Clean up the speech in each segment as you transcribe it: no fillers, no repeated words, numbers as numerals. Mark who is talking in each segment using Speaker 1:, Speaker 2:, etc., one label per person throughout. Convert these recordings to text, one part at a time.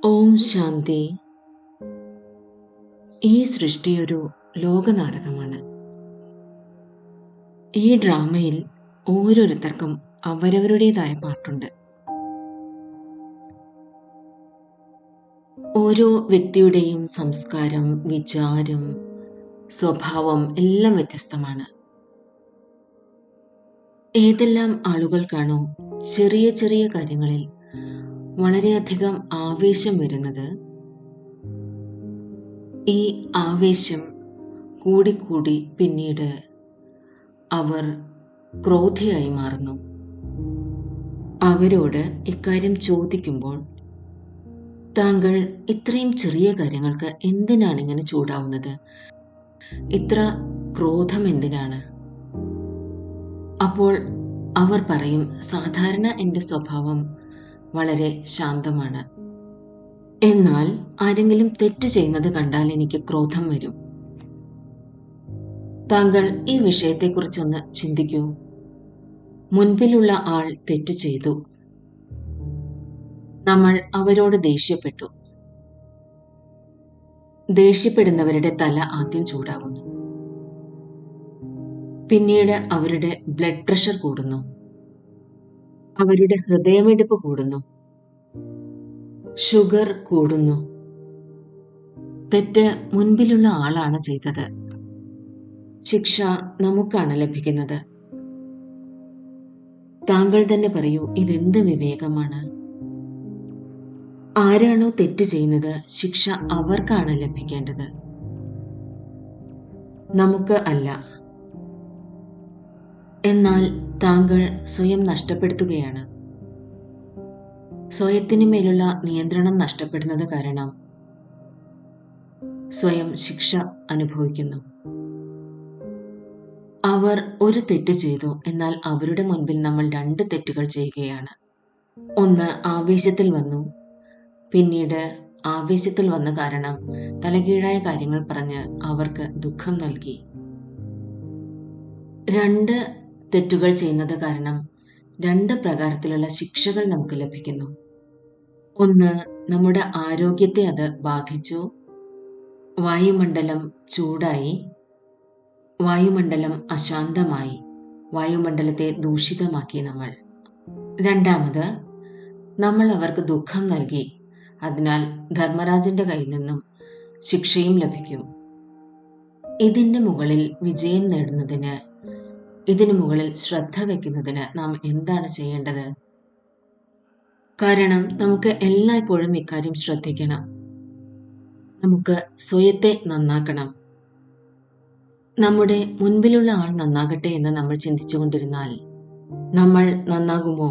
Speaker 1: ഓം ശാന്തി. ഈ സൃഷ്ടി ഒരു ലോകനാടകമാണ്. ഈ ഡ്രാമയിൽ ഓരോരുത്തർക്കും അവരവരുടേതായ പാട്ടുണ്ട്. ഓരോ വ്യക്തിയുടെയും സംസ്കാരം, വിചാരം, സ്വഭാവം എല്ലാം വ്യത്യസ്തമാണ്. ഏതെല്ലാം ആളുകൾക്കാണോ ചെറിയ ചെറിയ കാര്യങ്ങളിൽ വളരെയധികം ആവേശം വരുന്നത്, ഈ ആവേശം കൂടിക്കൂടി പിന്നീട് അവർ ക്രോധിയായി മാറുന്നു. അവരോട് ഇക്കാര്യം ചോദിക്കുമ്പോൾ, താങ്കൾ ഇത്രയും ചെറിയ കാര്യങ്ങൾക്ക് എന്തിനാണ് ഇങ്ങനെ ചൂടാവുന്നത്? ഇത്ര ക്രോധം എന്തിനാണ്? അപ്പോൾ അവർ പറയും, സാധാരണ എൻ്റെ സ്വഭാവം വളരെ ശാന്തമാണ്. എന്നാൽ ആരെങ്കിലും തെറ്റ് ചെയ്യുന്നത് കണ്ടാൽ എനിക്ക് ക്രോധം വരും. താങ്കൾ ഈ വിഷയത്തെക്കുറിച്ചൊന്ന് ചിന്തിക്കൂ. മുൻപിലുള്ള ആൾ തെറ്റ് ചെയ്തു. നമ്മൾ അവരോട് ദേഷ്യപ്പെട്ടു. ദേഷ്യപ്പെടുന്നവരുടെ തല ആദ്യം ചൂടാകുന്നു. പിന്നീട് അവരുടെ ബ്ലഡ് പ്രഷർ കൂടുന്നു. അവരുടെ ഹൃദയമിടിപ്പ് കൂടുന്നു. ഷുഗർ കൂടുന്നു. തെറ്റ് മുൻപിലുള്ള ആളാണ് ചെയ്തത്. ശിക്ഷ നമുക്കാണ് ലഭിക്കുന്നത്. താങ്കൾ തന്നെ പറയൂ, ഇതെന്ത് വിവേകമാണ്? ആരാണോ തെറ്റ് ചെയ്യുന്നത്, ശിക്ഷ അവർക്കാണ് ലഭിക്കേണ്ടത്, നമുക്ക് അല്ല. എന്നാൽ താങ്കൾ സ്വയം നഷ്ടപ്പെടുത്തുകയാണ്. സ്വയത്തിനു മേലുള്ള നിയന്ത്രണം നഷ്ടപ്പെടുന്നത് കാരണം സ്വയം ശിക്ഷ അനുഭവിക്കുന്നു. അവർ ഒരു തെറ്റ് ചെയ്തു, എന്നാൽ അവരുടെ മുൻപിൽ നമ്മൾ 2 തെറ്റുകൾ ചെയ്യുകയാണ്. ഒന്ന് ആവേശത്തിൽ വന്നു, പിന്നീട് ആവേശത്തിൽ വന്ന കാരണം തലകീഴായ കാര്യങ്ങൾ പറഞ്ഞ് അവർക്ക് ദുഃഖം നൽകി. 2 തെറ്റുകൾ ചെയ്യുന്നത് കാരണം 2 പ്രകാരത്തിലുള്ള ശിക്ഷകൾ നമുക്ക് ലഭിക്കുന്നു. ഒന്ന്, നമ്മുടെ ആരോഗ്യത്തെ അത് ബാധിച്ചു. വായുമണ്ഡലം ചൂടായി, വായുമണ്ഡലം അശാന്തമായി, വായുമണ്ഡലത്തെ ദൂഷിതമാക്കി നമ്മൾ. രണ്ടാമത്, നമ്മൾ അവർക്ക് ദുഃഖം നൽകി. അതിനാൽ ധർമ്മരാജന്റെ കയ്യിൽ നിന്നും ശിക്ഷയും ലഭിക്കും. ഇതിന്റെ മുകളിൽ വിജയം നേടുന്നതിന്, ഇതിനു മുകളിൽ ശ്രദ്ധ വയ്ക്കുന്നതിന് നാം എന്താണ് ചെയ്യേണ്ടത്? കാരണം നമുക്ക് എല്ലായ്പ്പോഴും ഇക്കാര്യം ശ്രദ്ധിക്കണം. നമുക്ക് സ്വയത്തെ നന്നാക്കണം. നമ്മുടെ മുൻപിലുള്ള ആൾ നന്നാകട്ടെ എന്ന് നമ്മൾ ചിന്തിച്ചുകൊണ്ടിരുന്നാൽ നമ്മൾ നന്നാകുമോ?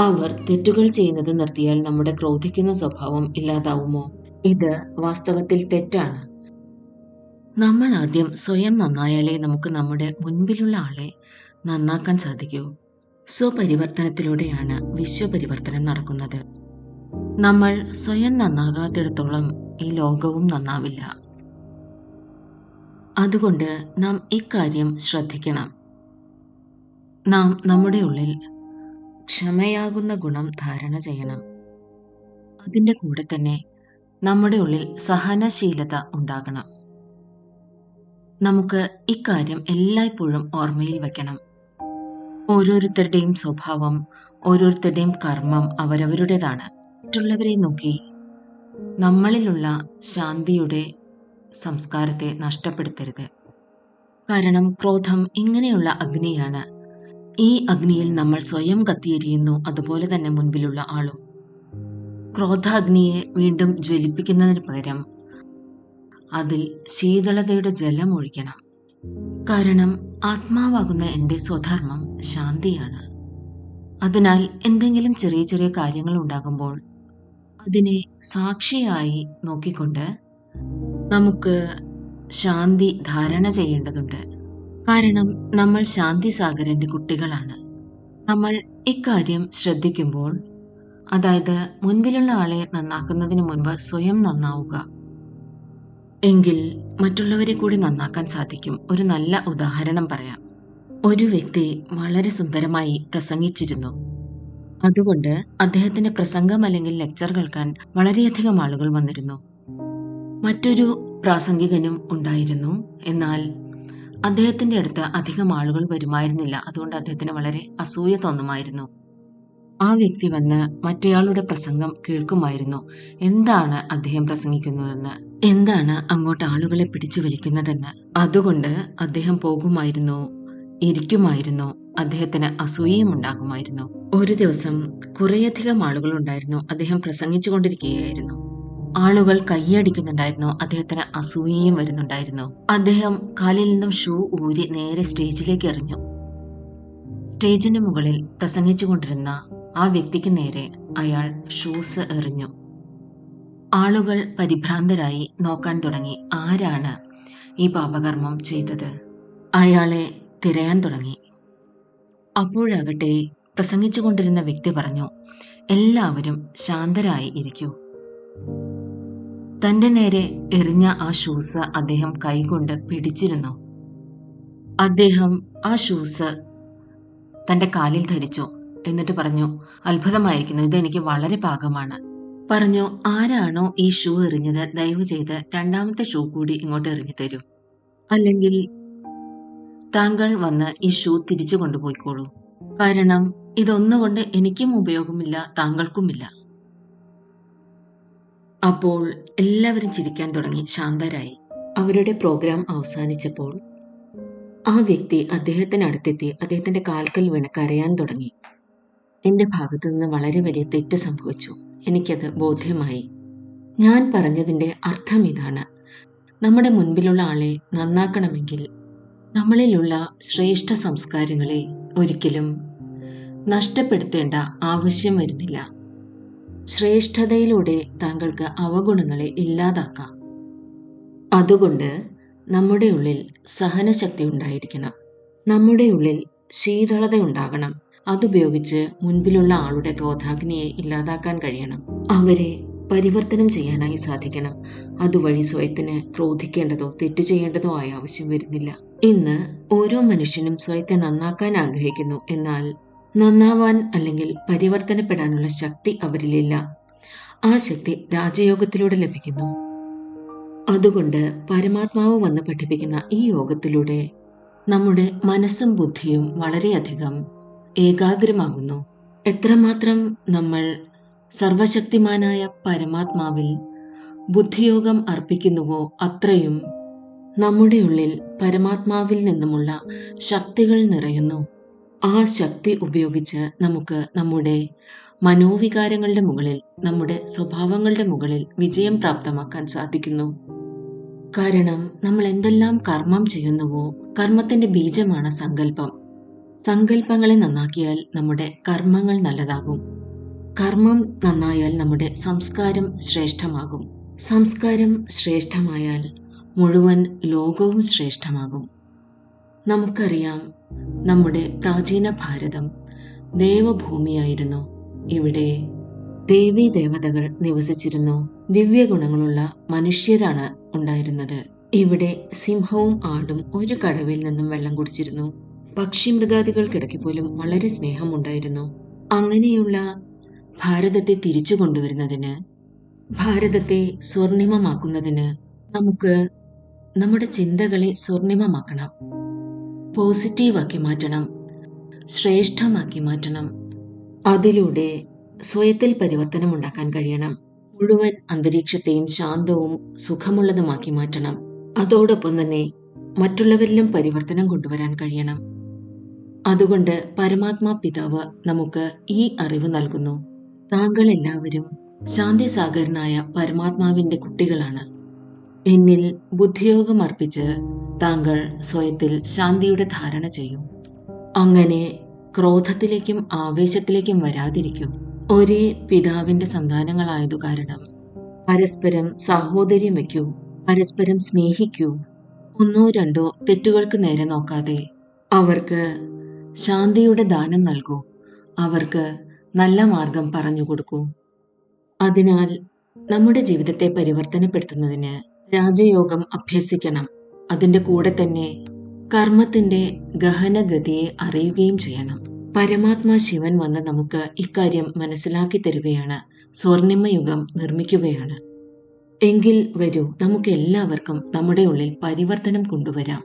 Speaker 1: അവർ തെറ്റുകൾ ചെയ്യുന്നത് നിർത്തിയാൽ നമ്മുടെ ക്രോധിക്കുന്ന സ്വഭാവം ഇല്ലാതാവുമോ? ഇത് വാസ്തവത്തിൽ തെറ്റാണ്. നമ്മൾ ആദ്യം സ്വയം നന്നായാലേ നമുക്ക് നമ്മുടെ മുൻപിലുള്ള ആളെ നന്നാക്കാൻ സാധിക്കൂ. സ്വപരിവർത്തനത്തിലൂടെയാണ് വിശ്വപരിവർത്തനം നടക്കുന്നത്. നമ്മൾ സ്വയം നന്നാകാത്തിടത്തോളം ഈ ലോകവും നന്നാവില്ല. അതുകൊണ്ട് നാം ഇക്കാര്യം ശ്രദ്ധിക്കണം. നാം നമ്മുടെ ഉള്ളിൽ ക്ഷമയാകുന്ന ഗുണം ധാരണ ചെയ്യണം. അതിൻ്റെ കൂടെ തന്നെ നമ്മുടെ ഉള്ളിൽ സഹനശീലത ഉണ്ടാകണം. നമുക്ക് ഇക്കാര്യം എല്ലായ്പ്പോഴും ഓർമ്മയിൽ വയ്ക്കണം. ഓരോരുത്തരുടെയും സ്വഭാവം, ഓരോരുത്തരുടെയും കർമ്മം അവരവരുടേതാണ്. മറ്റുള്ളവരെ നോക്കി നമ്മളിലുള്ള ശാന്തിയുടെ സംസ്കാരത്തെ നഷ്ടപ്പെടുത്തരുത്. കാരണം ക്രോധം ഇങ്ങനെയുള്ള അഗ്നിയാണ്. ഈ അഗ്നിയിൽ നമ്മൾ സ്വയം കത്തിയെരിയുന്നു, അതുപോലെ തന്നെ മുൻപിലുള്ള ആളും. ക്രോധാഗ്നിയെ വീണ്ടും ജ്വലിപ്പിക്കുന്നതിന് പകരം അതിൽ ശീതളതയുടെ ജലം ഒഴിക്കണം. കാരണം ആത്മാവാകുന്ന എൻ്റെ സ്വധർമ്മം ശാന്തിയാണ്. അതിനാൽ എന്തെങ്കിലും ചെറിയ ചെറിയ കാര്യങ്ങൾ ഉണ്ടാകുമ്പോൾ അതിനെ സാക്ഷിയായി നോക്കിക്കൊണ്ട് നമുക്ക് ശാന്തി ധാരണ ചെയ്യേണ്ടതുണ്ട്. കാരണം നമ്മൾ ശാന്തി സാഗരന്റെ കുട്ടികളാണ്. നമ്മൾ ഇക്കാര്യം ശ്രദ്ധിക്കുമ്പോൾ, അതായത് മുൻപിലുള്ള ആളെ നന്നാക്കുന്നതിന് മുൻപ് സ്വയം നന്നാവുക, എങ്കിൽ മറ്റുള്ളവരെ കൂടി നന്നാക്കാൻ സാധിക്കും. ഒരു നല്ല ഉദാഹരണം പറയാം. ഒരു വ്യക്തി വളരെ സുന്ദരമായി പ്രസംഗിച്ചിരുന്നു. അതുകൊണ്ട് അദ്ദേഹത്തിന്റെ പ്രസംഗം അല്ലെങ്കിൽ ലെക്ചർ കേൾക്കാൻ വളരെയധികം ആളുകൾ വന്നിരുന്നു. മറ്റൊരു പ്രാസംഗികനും ഉണ്ടായിരുന്നു. എന്നാൽ അദ്ദേഹത്തിന്റെ അടുത്ത് അധികം ആളുകൾ വരുമായിരുന്നില്ല. അതുകൊണ്ട് അദ്ദേഹത്തിന് വളരെ അസൂയ തോന്നുമായിരുന്നു. ആ വ്യക്തി വന്ന് മറ്റേയാളുടെ പ്രസംഗം കേൾക്കുമായിരുന്നു. എന്താണ് അദ്ദേഹം പ്രസംഗിക്കുന്നതെന്ന്, എന്താണ് അങ്ങോട്ട് ആളുകളെ പിടിച്ചു വലിക്കുന്നതെന്ന്. അതുകൊണ്ട് അദ്ദേഹം പോകുമായിരുന്നു, ഇരിക്കുമായിരുന്നു. അദ്ദേഹത്തിന് അസൂയയും ഉണ്ടാകുമായിരുന്നു. ഒരു ദിവസം കുറേയധികം ആളുകൾ ഉണ്ടായിരുന്നു. അദ്ദേഹം പ്രസംഗിച്ചു കൊണ്ടിരിക്കുകയായിരുന്നു. ആളുകൾ കൈയടിക്കുന്നുണ്ടായിരുന്നു. അദ്ദേഹത്തിന് അസൂയയും വരുന്നുണ്ടായിരുന്നു. അദ്ദേഹം കാലിൽ നിന്നും ഷൂ ഊരി നേരെ സ്റ്റേജിലേക്ക് എറിഞ്ഞു. സ്റ്റേജിന് മുകളിൽ പ്രസംഗിച്ചു കൊണ്ടിരുന്ന ആ വ്യക്തിക്ക് നേരെ അയാൾ ഷൂസ് എറിഞ്ഞു. ആളുകൾ പരിഭ്രാന്തരായി നോക്കാൻ തുടങ്ങി. ആരാണ് ഈ പാപകർമ്മം ചെയ്തത്? അയാളെ തിരയാൻ തുടങ്ങി. അപ്പോഴാകട്ടെ പ്രസംഗിച്ചു കൊണ്ടിരുന്ന വ്യക്തി പറഞ്ഞു, എല്ലാവരും ശാന്തരായി ഇരിക്കൂ. തന്റെ നേരെ എറിഞ്ഞ ആ ഷൂസ് അദ്ദേഹം കൈകൊണ്ട് പിടിച്ചിരുന്നു. അദ്ദേഹം ആ ഷൂസ് തന്റെ കാലിൽ ധരിച്ചു. എന്നിട്ട് പറഞ്ഞു, അത്ഭുതമായിരിക്കുന്നു, ഇതെനിക്ക് വളരെ പാകമാണ്. പറഞ്ഞു, ആരാണോ ഈ ഷൂ എറിഞ്ഞത് ദയവ് ചെയ്ത് രണ്ടാമത്തെ ഷൂ കൂടി ഇങ്ങോട്ട് എറിഞ്ഞു തരൂ. അല്ലെങ്കിൽ താങ്കൾ വന്ന് ഈ ഷൂ തിരിച്ചു കൊണ്ടുപോയിക്കോളൂ. കാരണം ഇതൊന്നുകൊണ്ട് എനിക്കും ഉപയോഗമില്ല, താങ്കൾക്കുമില്ല. അപ്പോൾ എല്ലാവരും ചിരിക്കാൻ തുടങ്ങി, ശാന്തരായി. അവരുടെ പ്രോഗ്രാം അവസാനിച്ചപ്പോൾ ആ വ്യക്തി അദ്ദേഹത്തിനടുത്തെത്തി അദ്ദേഹത്തിന്റെ കാൽക്കൽ വീണ് കരയാൻ തുടങ്ങി. എന്റെ ഭാഗത്തു നിന്ന് വളരെ വലിയ തെറ്റ് സംഭവിച്ചു. എനിക്കത് ബോധ്യമായി. ഞാൻ പറഞ്ഞതിന്റെ അർത്ഥം ഇതാണ്: നമ്മുടെ മുൻപിലുള്ള ആളെ നന്നാക്കണമെങ്കിൽ നമ്മളിലുള്ള ശ്രേഷ്ഠ സംസ്കാരങ്ങളെ ഒരിക്കലും നഷ്ടപ്പെടുത്തേണ്ട ആവശ്യം വരുന്നില്ല. ശ്രേഷ്ഠതയിലൂടെ താങ്കൾക്ക് അവഗുണങ്ങളെ ഇല്ലാതാക്കാം. അതുകൊണ്ട് നമ്മുടെ ഉള്ളിൽ സഹനശക്തി ഉണ്ടായിരിക്കണം. നമ്മുടെ ഉള്ളിൽ ശീതളത ഉണ്ടാകണം. അതുപയോഗിച്ച് മുൻപിലുള്ള ആളുടെ ക്രോധാഗ്നിയെ ഇല്ലാതാക്കാൻ കഴിയണം. അവരെ പരിവർത്തനം ചെയ്യാനായി സാധിക്കണം. അതുവഴി സ്വയത്തിന് ക്രോധിക്കേണ്ടതോ തെറ്റ് ചെയ്യേണ്ടതോ ആയ ആവശ്യം വരുന്നില്ല. ഇന്ന് ഓരോ മനുഷ്യനും സ്വയത്തെ നന്നാക്കാൻ ആഗ്രഹിക്കുന്നു. എന്നാൽ നന്നാവാൻ അല്ലെങ്കിൽ പരിവർത്തനപ്പെടാനുള്ള ശക്തി അവരിലില്ല. ആ ശക്തി രാജയോഗത്തിലൂടെ ലഭിക്കുന്നു. അതുകൊണ്ട് പരമാത്മാവ് വന്ന് പഠിപ്പിക്കുന്ന ഈ യോഗത്തിലൂടെ നമ്മുടെ മനസ്സും ബുദ്ധിയും വളരെയധികം ഏകാഗ്രമാകുന്നു. എത്രമാത്രം നമ്മൾ സർവശക്തിമാനായ പരമാത്മാവിൽ ബുദ്ധിയോഗം അർപ്പിക്കുന്നുവോ അത്രയും നമ്മുടെ ഉള്ളിൽ പരമാത്മാവിൽ നിന്നുമുള്ള ശക്തികൾ നിറയുന്നു. ആ ശക്തി ഉപയോഗിച്ച് നമുക്ക് നമ്മുടെ മനോവികാരങ്ങളുടെ മുകളിൽ, നമ്മുടെ സ്വഭാവങ്ങളുടെ മുകളിൽ വിജയം പ്രാപ്തമാക്കാൻ സാധിക്കുന്നു. കാരണം നമ്മൾ എന്തെല്ലാം കർമ്മം ചെയ്യുന്നുവോ കർമ്മത്തിന്റെ ബീജമാണ് സങ്കല്പം. സങ്കല്പങ്ങളെ നന്നാക്കിയാൽ നമ്മുടെ കർമ്മങ്ങൾ നല്ലതാകും. കർമ്മം നന്നായാൽ നമ്മുടെ സംസ്കാരം ശ്രേഷ്ഠമാകും. സംസ്കാരം ശ്രേഷ്ഠമായാൽ മുഴുവൻ ലോകവും ശ്രേഷ്ഠമാകും. നമുക്കറിയാം, നമ്മുടെ പ്രാചീന ഭാരതം ദേവഭൂമിയായിരുന്നു. ഇവിടെ ദേവീ ദേവതകൾ നിവസിച്ചിരുന്നു. ദിവ്യഗുണങ്ങളുള്ള മനുഷ്യരാണ് ഉണ്ടായിരുന്നത്. ഇവിടെ സിംഹവും ആടും ഒരു കടവിൽ നിന്നും വെള്ളം കുടിച്ചിരുന്നു. പക്ഷി മൃഗാദികൾക്കിടയ്ക്ക് പോലും വളരെ സ്നേഹമുണ്ടായിരുന്നു. അങ്ങനെയുള്ള ഭാരതത്തെ തിരിച്ചു കൊണ്ടുവരുന്നതിന്, ഭാരതത്തെ സ്വർണിമമാക്കുന്നതിന് നമുക്ക് നമ്മുടെ ചിന്തകളെ സ്വർണിമമാക്കണം. പോസിറ്റീവാക്കി മാറ്റണം, ശ്രേഷ്ഠമാക്കി മാറ്റണം. അതിലൂടെ സ്വയത്തിൽ പരിവർത്തനം ഉണ്ടാക്കാൻ കഴിയണം. മുഴുവൻ അന്തരീക്ഷത്തെയും ശാന്തവും സുഖമുള്ളതുമാക്കി മാറ്റണം. അതോടൊപ്പം തന്നെ മറ്റുള്ളവരിലും പരിവർത്തനം കൊണ്ടുവരാൻ കഴിയണം. അതുകൊണ്ട് പരമാത്മാ പിതാവ് നമുക്ക് ഈ അറിവ് നൽകുന്നു. താങ്കൾ എല്ലാവരും ശാന്തിസാഗരനായ പരമാത്മാവിന്റെ കുട്ടികളാണ്. എന്നിൽ ബുദ്ധിയോഗം അർപ്പിച്ച് താങ്കൾ സ്വയത്തിൽ ശാന്തിയുടെ ധാരണ ചെയ്യും. അങ്ങനെ ക്രോധത്തിലേക്കും ആവേശത്തിലേക്കും വരാതിരിക്കും. ഒരേ പിതാവിന്റെ സന്താനങ്ങളായതു കാരണം പരസ്പരം സാഹോദര്യം വയ്ക്കൂ, പരസ്പരം സ്നേഹിക്കൂ. ഒന്നോ രണ്ടോ തെറ്റുകൾക്ക് നേരെ നോക്കാതെ അവർക്ക് ശാന്തിയുടെ ദാനം നൽകൂ. അവർക്ക് നല്ല മാർഗം പറഞ്ഞു കൊടുക്കൂ. അതിനാൽ നമ്മുടെ ജീവിതത്തെ പരിവർത്തനപ്പെടുത്തുന്നതിന് രാജയോഗം അഭ്യസിക്കണം. അതിൻ്റെ കൂടെ തന്നെ കർമ്മത്തിന്റെ ഗഹനഗതിയെ അറിയുകയും ചെയ്യണം. പരമാത്മാ ശിവൻ വന്ന് നമുക്ക് ഇക്കാര്യം മനസ്സിലാക്കി തരികയാണ്, സ്വർണിമയുഗം നിർമ്മിക്കുകയാണ്. എങ്കിൽ വരൂ, നമുക്ക് എല്ലാവർക്കും നമ്മുടെ ഉള്ളിൽ പരിവർത്തനം കൊണ്ടുവരാം.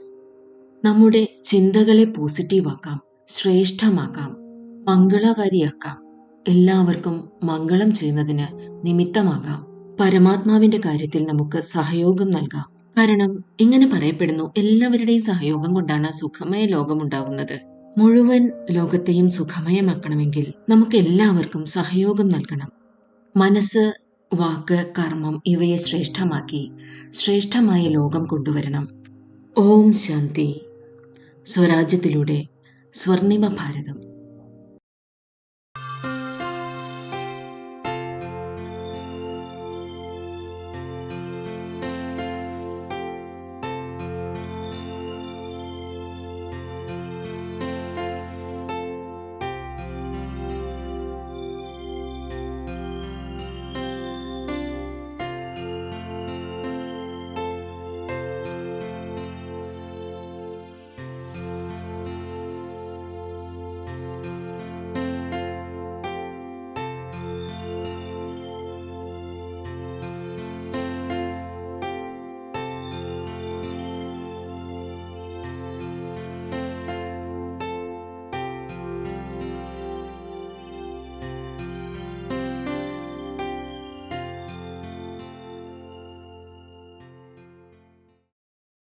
Speaker 1: നമ്മുടെ ചിന്തകളെ പോസിറ്റീവാക്കാം, ശ്രേഷ്ഠമാക്കാം, മംഗളകാരിയാക്കാം. എല്ലാവർക്കും മംഗളം ചെയ്യുന്നതിന് നിമിത്തമാകാം. പരമാത്മാവിന്റെ കാര്യത്തിൽ നമുക്ക് സഹയോഗം നൽകാം. കാരണം ഇങ്ങനെ പറയപ്പെടുന്നു, എല്ലാവരുടെയും സഹയോഗം കൊണ്ടാണ് സുഖമയ ലോകമുണ്ടാവുന്നത്. മുഴുവൻ ലോകത്തെയും സുഖമയമാക്കണമെങ്കിൽ നമുക്ക് എല്ലാവർക്കും സഹയോഗം നൽകണം. മനസ്സ്, വാക്ക്, കർമ്മം ഇവയെ ശ്രേഷ്ഠമാക്കി ശ്രേഷ്ഠമായ ലോകം കൊണ്ടുവരണം. ഓം ശാന്തി. സ്വരാജ്യത്തിലൂടെ സ്വർണിമ ഭാരതം.